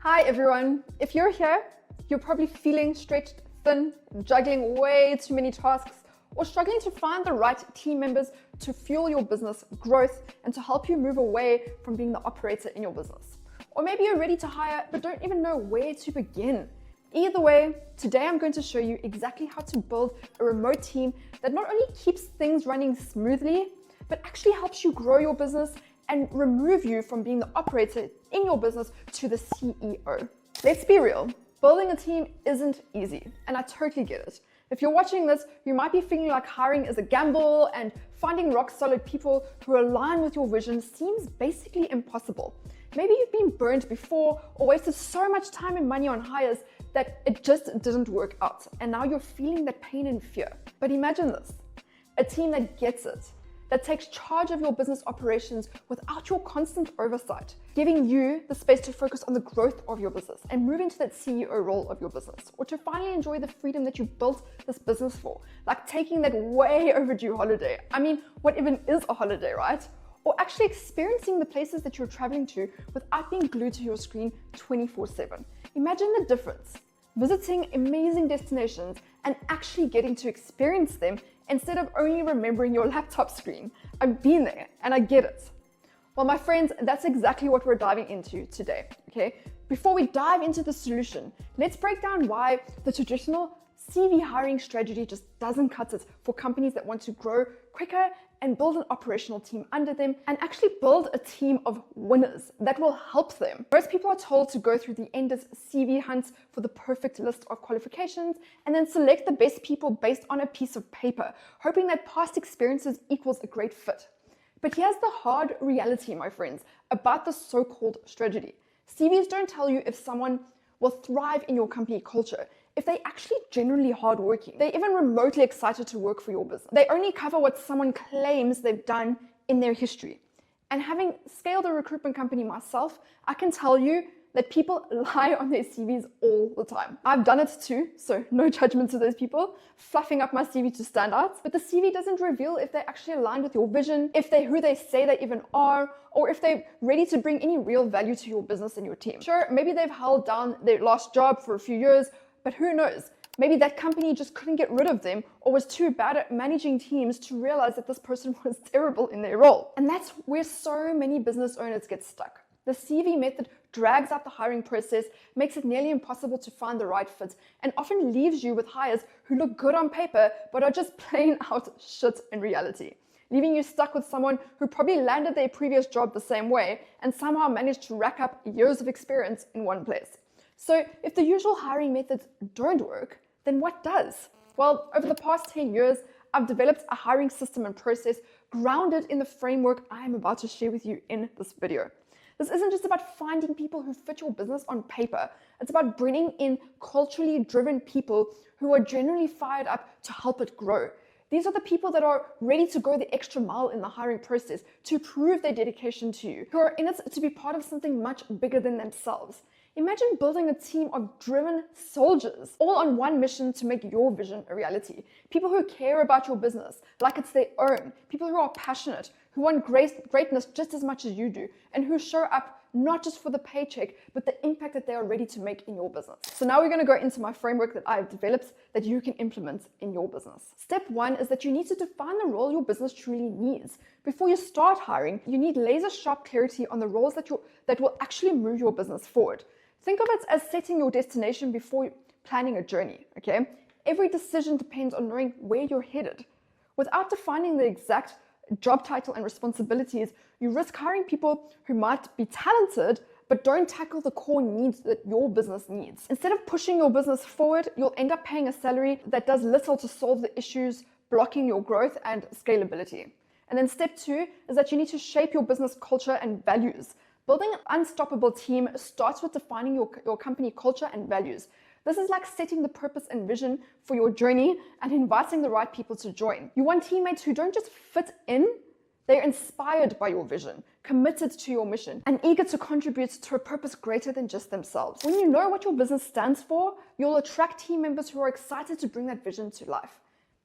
Hi everyone. If you're here, you're probably feeling stretched thin, juggling way too many tasks, or struggling to find the right team members to fuel your business growth and to help you move away from being the operator in your business. Or maybe you're ready to hire but don't even know where to begin. Either way, today I'm going to show you exactly how to build a remote team that not only keeps things running smoothly, but actually helps you grow your business and remove you from being the operator in your business to the CEO. Let's be real, building a team isn't easy, and I totally get it. If you're watching this, you might be feeling like hiring is a gamble and finding rock solid people who align with your vision seems basically impossible. Maybe you've been burned before or wasted so much time and money on hires that it just didn't work out, and now you're feeling that pain and fear. But imagine this, a team that gets it, that takes charge of your business operations without your constant oversight, giving you the space to focus on the growth of your business and move into that CEO role of your business, or to finally enjoy the freedom that you built this business for, like taking that way overdue holiday. I mean, what even is a holiday, right? Or actually experiencing the places that you're traveling to without being glued to your screen 24/7. Imagine the difference. Visiting amazing destinations and actually getting to experience them instead of only remembering your laptop screen. I've been there and I get it. Well, my friends, that's exactly what we're diving into today, okay? Before we dive into the solution, let's break down why the traditional CV hiring strategy just doesn't cut it for companies that want to grow quicker and build an operational team under them and actually build a team of winners that will help them. Most people are told to go through the endless CV hunts for the perfect list of qualifications and then select the best people based on a piece of paper, hoping that past experiences equals a great fit. But here's the hard reality, my friends, about the so-called strategy. CVs don't tell you if someone will thrive in your company culture, if they actually genuinely hardworking, they're even remotely excited to work for your business. They only cover what someone claims they've done in their history. And having scaled a recruitment company myself, I can tell you that people lie on their CVs all the time. I've done it too, so no judgment to those people, fluffing up my CV to stand out. But the CV doesn't reveal if they're actually aligned with your vision, if they're who they say they even are, or if they're ready to bring any real value to your business and your team. Sure, maybe they've held down their last job for a few years, but who knows? Maybe that company just couldn't get rid of them or was too bad at managing teams to realize that this person was terrible in their role. And that's where so many business owners get stuck. The CV method drags out the hiring process, makes it nearly impossible to find the right fit, and often leaves you with hires who look good on paper but are just plain out shit in reality, leaving you stuck with someone who probably landed their previous job the same way and somehow managed to rack up years of experience in one place. So if the usual hiring methods don't work, then what does? Well, over the past 10 years, I've developed a hiring system and process grounded in the framework I'm about to share with you in this video. This isn't just about finding people who fit your business on paper. It's about bringing in culturally driven people who are genuinely fired up to help it grow. These are the people that are ready to go the extra mile in the hiring process to prove their dedication to you, who are in it to be part of something much bigger than themselves. Imagine building a team of driven soldiers, all on one mission to make your vision a reality. People who care about your business like it's their own. People who are passionate, who want greatness just as much as you do, and who show up not just for the paycheck, but the impact that they are ready to make in your business. So now we're going to go into my framework that I've developed that you can implement in your business. Step one is that you need to define the role your business truly needs. Before you start hiring, you need laser sharp clarity on the roles that will actually move your business forward. Think of it as setting your destination before planning a journey, okay? Every decision depends on knowing where you're headed. Without defining the exact job title and responsibilities, you risk hiring people who might be talented, but don't tackle the core needs that your business needs. Instead of pushing your business forward, you'll end up paying a salary that does little to solve the issues blocking your growth and scalability. And then step two is that you need to shape your business culture and values. Building an unstoppable team starts with defining your company culture and values. This is like setting the purpose and vision for your journey and inviting the right people to join. You want teammates who don't just fit in, they're inspired by your vision, committed to your mission, and eager to contribute to a purpose greater than just themselves. When you know what your business stands for, you'll attract team members who are excited to bring that vision to life.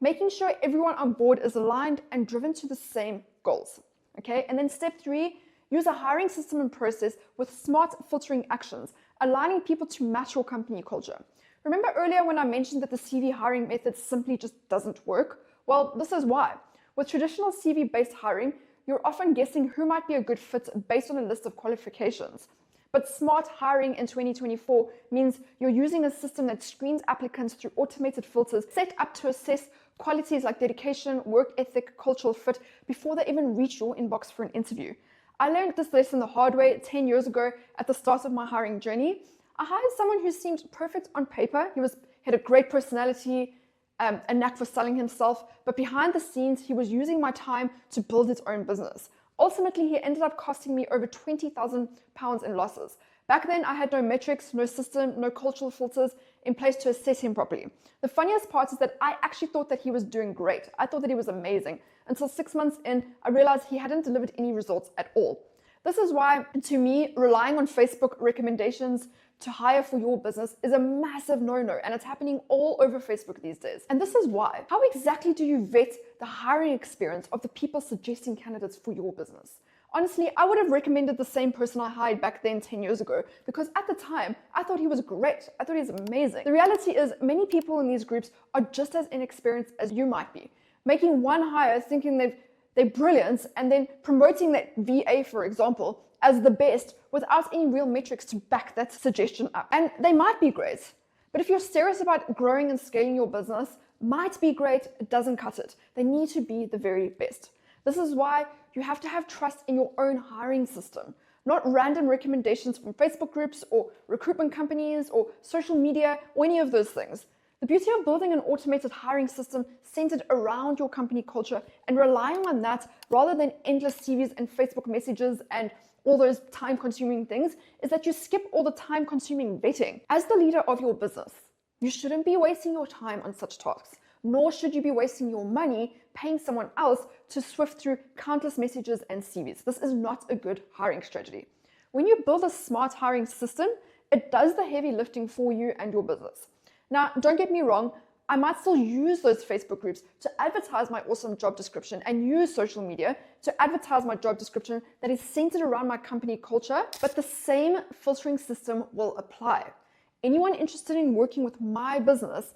Making sure everyone on board is aligned and driven to the same goals. Okay, and then step three, Use a hiring system and process with smart filtering actions, aligning people to match your company culture. Remember earlier when I mentioned that the CV hiring method simply just doesn't work? Well, this is why. With traditional CV-based hiring, you're often guessing who might be a good fit based on a list of qualifications. But smart hiring in 2024 means you're using a system that screens applicants through automated filters set up to assess qualities like dedication, work ethic, cultural fit before they even reach your inbox for an interview. I learned this lesson the hard way 10 years ago at the start of my hiring journey. I hired someone who seemed perfect on paper. He had a great personality, a knack for selling himself, but behind the scenes, he was using my time to build his own business. Ultimately, he ended up costing me over £20,000 in losses. Back then, I had no metrics, no system, no cultural filters in place to assess him properly. The funniest part is that I actually thought that he was doing great. I thought that he was amazing. Until 6 months in, I realized he hadn't delivered any results at all. This is why, to me, relying on Facebook recommendations to hire for your business is a massive no-no, and it's happening all over Facebook these days. And this is why. How exactly do you vet the hiring experience of the people suggesting candidates for your business? Honestly, I would have recommended the same person I hired back then 10 years ago because at the time, I thought he was great. I thought he was amazing. The reality is many people in these groups are just as inexperienced as you might be, making one hire thinking they're brilliant and then promoting that VA, for example, as the best without any real metrics to back that suggestion up. And they might be great, but if you're serious about growing and scaling your business, might be great, it doesn't cut it. They need to be the very best. This is why you have to have trust in your own hiring system, not random recommendations from Facebook groups or recruitment companies or social media or any of those things. The beauty of building an automated hiring system centered around your company culture and relying on that rather than endless CVs and Facebook messages and all those time-consuming things is that you skip all the time-consuming vetting. As the leader of your business, you shouldn't be wasting your time on such tasks, nor should you be wasting your money paying someone else to sift through countless messages and CVs. This is not a good hiring strategy. When you build a smart hiring system, it does the heavy lifting for you and your business. Now, don't get me wrong, I might still use those Facebook groups to advertise my awesome job description and use social media to advertise my job description that is centered around my company culture, but the same filtering system will apply. Anyone interested in working with my business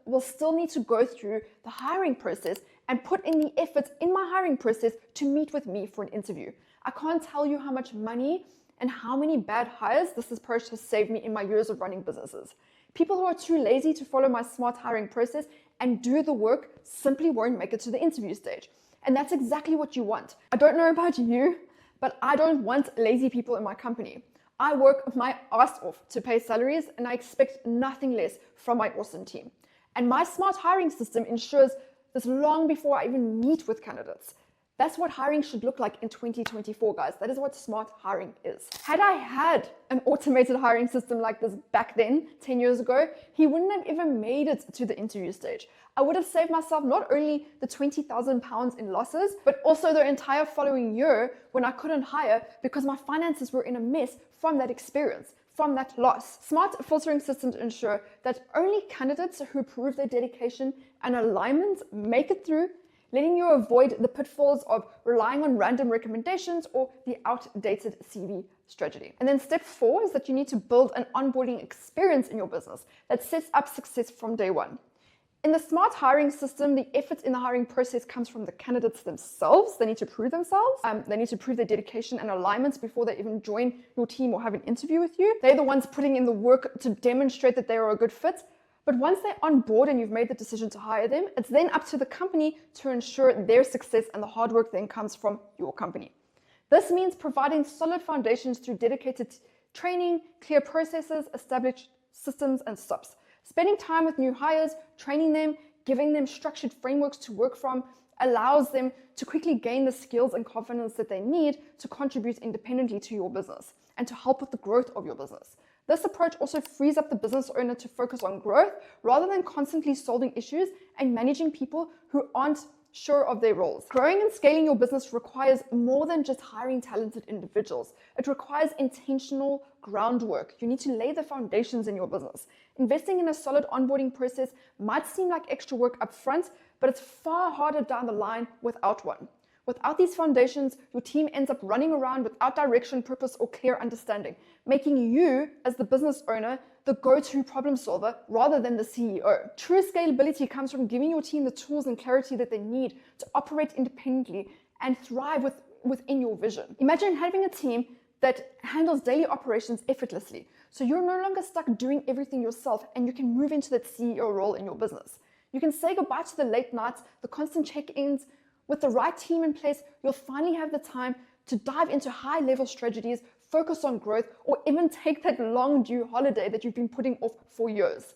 will still need to go through the hiring process and put in the effort in my hiring process to meet with me for an interview. I can't tell you how much money and how many bad hires this approach has saved me in my years of running businesses. People who are too lazy to follow my smart hiring process and do the work simply won't make it to the interview stage. And that's exactly what you want. I don't know about you, but I don't want lazy people in my company. I work my ass off to pay salaries and I expect nothing less from my awesome team. And my smart hiring system ensures this long before I even meet with candidates. That's what hiring should look like in 2024, guys. That is what smart hiring is. Had I had an automated hiring system like this back then, 10 years ago, he wouldn't have even made it to the interview stage. I would have saved myself not only the £20,000 in losses, but also the entire following year when I couldn't hire because my finances were in a mess from that experience, from that loss. Smart filtering systems ensure that only candidates who prove their dedication and alignment make it through, letting you avoid the pitfalls of relying on random recommendations or the outdated CV strategy. And then step 4 is that you need to build an onboarding experience in your business that sets up success from day one. In the smart hiring system, the effort in the hiring process comes from the candidates themselves. They need to prove themselves. They need to prove their dedication and alignments before they even join your team or have an interview with you. They're the ones putting in the work to demonstrate that they are a good fit. But once they're on board and you've made the decision to hire them, it's then up to the company to ensure their success, and the hard work then comes from your company. This means providing solid foundations through dedicated training, clear processes, established systems and stops. Spending time with new hires, training them, giving them structured frameworks to work from allows them to quickly gain the skills and confidence that they need to contribute independently to your business and to help with the growth of your business. This approach also frees up the business owner to focus on growth rather than constantly solving issues and managing people who aren't sure of their roles. Growing and scaling your business requires more than just hiring talented individuals. It requires intentional groundwork. You need to lay the foundations in your business. Investing in a solid onboarding process might seem like extra work up front, but it's far harder down the line without one. Without these foundations, your team ends up running around without direction, purpose, or clear understanding, making you, as the business owner, the go-to problem solver rather than the CEO. True scalability comes from giving your team the tools and clarity that they need to operate independently and thrive within your vision. Imagine having a team that handles daily operations effortlessly. So you're no longer stuck doing everything yourself, and you can move into that CEO role in your business. You can say goodbye to the late nights, the constant check-ins. With the right team in place, you'll finally have the time to dive into high-level strategies, focus on growth, or even take that long due holiday that you've been putting off for years.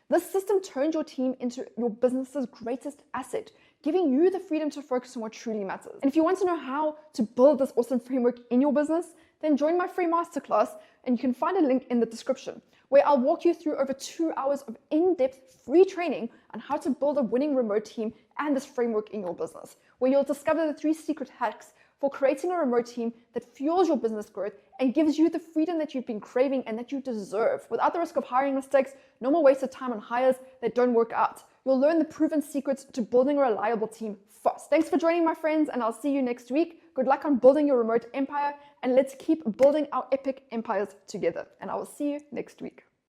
This system turns your team into your business's greatest asset, giving you the freedom to focus on what truly matters. And if you want to know how to build this awesome framework in your business, then join my free masterclass, and you can find a link in the description, where I'll walk you through over 2 hours of in-depth free training on how to build a winning remote team and this framework in your business, where you'll discover the 3 secret hacks for creating a remote team that fuels your business growth and gives you the freedom that you've been craving and that you deserve, without the risk of hiring mistakes, no more wasted time on hires that don't work out. You'll learn the proven secrets to building a reliable team fast. Thanks for joining, my friends, and I'll see you next week. Good luck on building your remote empire, and let's keep building our epic empires together. And I will see you next week.